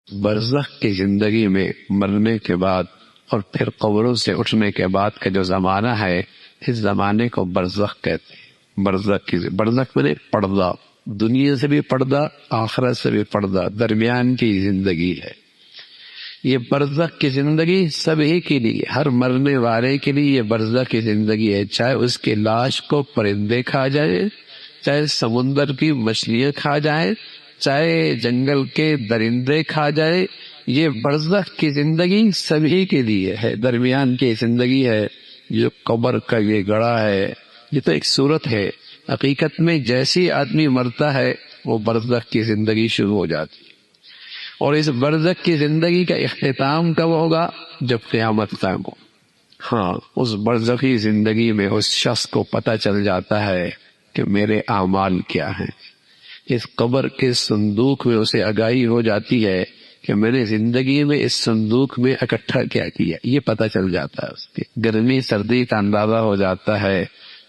برزخ کی زندگی میں مرنے کے بعد اور پھر قبروں سے اٹھنے کے بعد کا جو زمانہ ہے، اس زمانے کو برزخ کہتے ہیں۔ برزخ میں پردہ، دنیا سے بھی پردہ، آخرت سے بھی پردہ، درمیان کی زندگی ہے۔ یہ برزخ کی زندگی سبھی کے لیے، ہر مرنے والے کے لیے یہ برزخ کی زندگی ہے، چاہے اس کی لاش کو پرندے کھا جائے، چاہے سمندر کی مچھلیاں کھا جائے، چاہے جنگل کے درندے کھا جائے، یہ برزخ کی زندگی سبھی کے لیے ہے، درمیان کی زندگی ہے۔ جو قبر کا یہ گڑھا ہے، یہ تو ایک صورت ہے، حقیقت میں جیسی آدمی مرتا ہے وہ برزخ کی زندگی شروع ہو جاتی ہے۔ اور اس برزخ کی زندگی کا اختتام کب ہوگا؟ جب قیامت قائم ہو۔ ہاں، اس برزخی زندگی میں اس شخص کو پتہ چل جاتا ہے کہ میرے اعمال کیا ہیں۔ اس قبر کے صندوق میں اسے آگاہی ہو جاتی ہے کہ میں نے زندگی میں اس صندوق میں اکٹھا کیا کیا، یہ پتہ چل جاتا ہے۔ اس کے گرمی سردی کا اندازہ ہو جاتا ہے،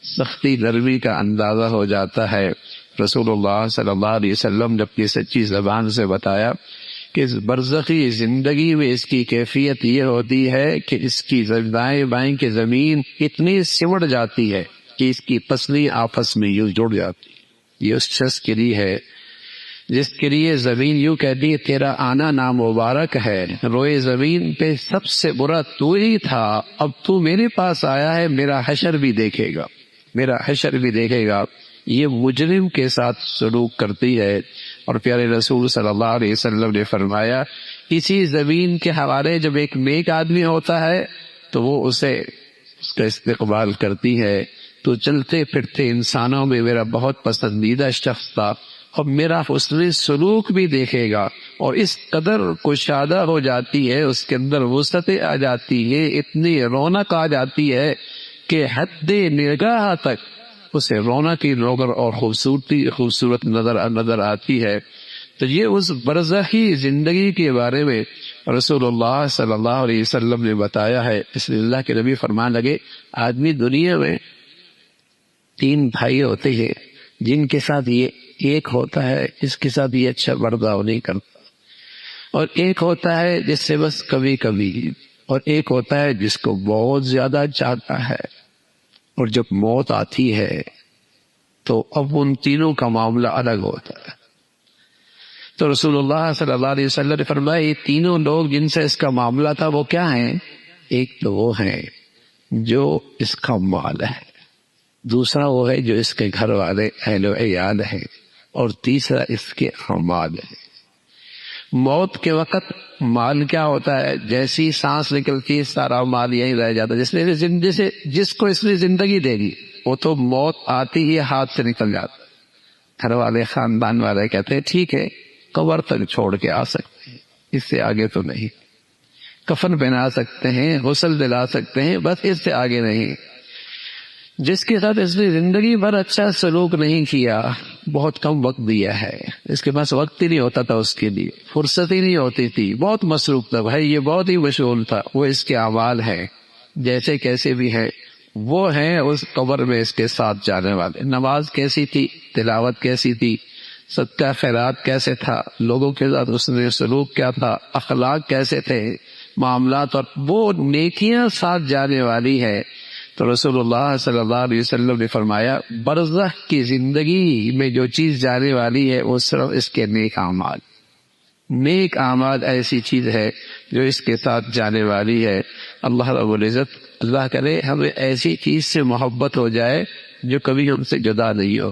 سختی نرمی کا اندازہ ہو جاتا ہے۔ رسول اللہ صلی اللہ علیہ وسلم نے اپنی سچی زبان سے بتایا کہ اس برزخی زندگی میں اس کی کیفیت یہ ہوتی ہے کہ اس کی دائیں بائیں کی زمین اتنی سمٹ جاتی ہے کہ اس کی پسلی آپس میں یوں جڑ جاتی ہے۔ یہ اس شخص کے لیے ہے جس کے لیے زمین یوں کہتی ہے تیرا آنا نامبارک ہے، روئے زمین پہ سب سے برا تو ہی تھا، اب تو میرے پاس آیا ہے، میرا حشر بھی دیکھے گا، میرا حشر بھی دیکھے گا۔ یہ مجرم کے ساتھ سلوک کرتی ہے۔ اور پیارے رسول صلی اللہ علیہ وسلم نے فرمایا اسی زمین کے حوالے جب ایک نیک آدمی ہوتا ہے تو وہ اس کا استقبال کرتی ہے، تو چلتے پھرتے انسانوں میں میرا بہت پسندیدہ شخص تھا، اور میرا حسن سلوک بھی دیکھے گا۔ اور اس قدر کشادہ ہو جاتی ہے، اس کے اندر وسعت آ جاتی ہے، اتنی رونق آ جاتی ہے کہ حد نگاہ تک اسے رونق کی نظر اور خوبصورت نظر آتی ہے۔ تو یہ اس برزخی زندگی کے بارے میں رسول اللہ صلی اللہ علیہ وسلم نے بتایا ہے۔ اس لیے اللہ کے نبی فرمان لگے آدمی دنیا میں 3 بھائی ہوتے ہیں جن کے ساتھ یہ ایک ہوتا ہے اس کے ساتھ یہ اچھا برتاؤ نہیں کرتا، اور ایک ہوتا ہے جس سے بس کبھی کبھی، اور ایک ہوتا ہے جس کو بہت زیادہ چاہتا ہے، اور جب موت آتی ہے تو اب ان تینوں کا معاملہ الگ ہوتا ہے۔ تو رسول اللہ صلی اللہ علیہ وسلم نے فرمایا یہ تینوں لوگ جن سے اس کا معاملہ تھا وہ کیا ہیں؟ ایک تو وہ ہے جو اس کا مال ہے، دوسرا وہ ہے جو اس کے گھر والے اہل و عیال ہیں، اور تیسرا اس کے اعمال ہے۔ موت کے وقت مال کیا ہوتا ہے؟ جیسی سانس نکلتی ہے سارا مال یہیں رہ جاتا ہے، جس کو اس نے زندگی دے دی وہ تو موت آتی ہی ہاتھ سے نکل جاتا ہے۔ گھر والے خاندان والے کہتے ہیں ٹھیک ہے قبر تک چھوڑ کے آ سکتے ہیں، اس سے آگے تو نہیں، کفن پہنا سکتے ہیں، غسل دلا سکتے ہیں، بس اس سے آگے نہیں۔ جس کے ساتھ اس نے زندگی بھر اچھا سلوک نہیں کیا، بہت کم وقت دیا ہے، اس کے پاس وقت ہی نہیں ہوتا تھا، اس کے لیے فرصت ہی نہیں ہوتی تھی، بہت مصروف تھا بھائی، یہ بہت ہی مشغول تھا، وہ اس کے اعمال ہیں جیسے کیسے بھی ہیں، وہ ہیں اس قبر میں اس کے ساتھ جانے والے۔ نماز کیسی تھی، تلاوت کیسی تھی، صدقہ خیرات کیسے تھا، لوگوں کے ساتھ اس نے سلوک کیا تھا، اخلاق کیسے تھے، معاملات، اور وہ نیکیاں ساتھ جانے والی ہے۔ تو رسول اللہ صلی اللہ علیہ وسلم نے فرمایا برزخ کی زندگی میں جو چیز جانے والی ہے وہ صرف اس کے نیک اعمال، نیک اعمال ایسی چیز ہے جو اس کے ساتھ جانے والی ہے۔ اللہ رب العزت اللہ کرے ہمیں ایسی چیز سے محبت ہو جائے جو کبھی ہم سے جدا نہیں ہو۔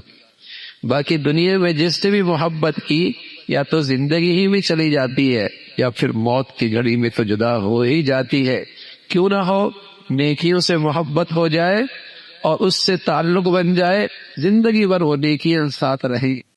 باقی دنیا میں جس سے بھی محبت کی یا تو زندگی ہی میں چلی جاتی ہے یا پھر موت کی گھڑی میں تو جدا ہو ہی جاتی ہے۔ کیوں نہ ہو نیکیوں سے محبت ہو جائے اور اس سے تعلق بن جائے، زندگی بھر وہ نیکیاں ساتھ رہیں۔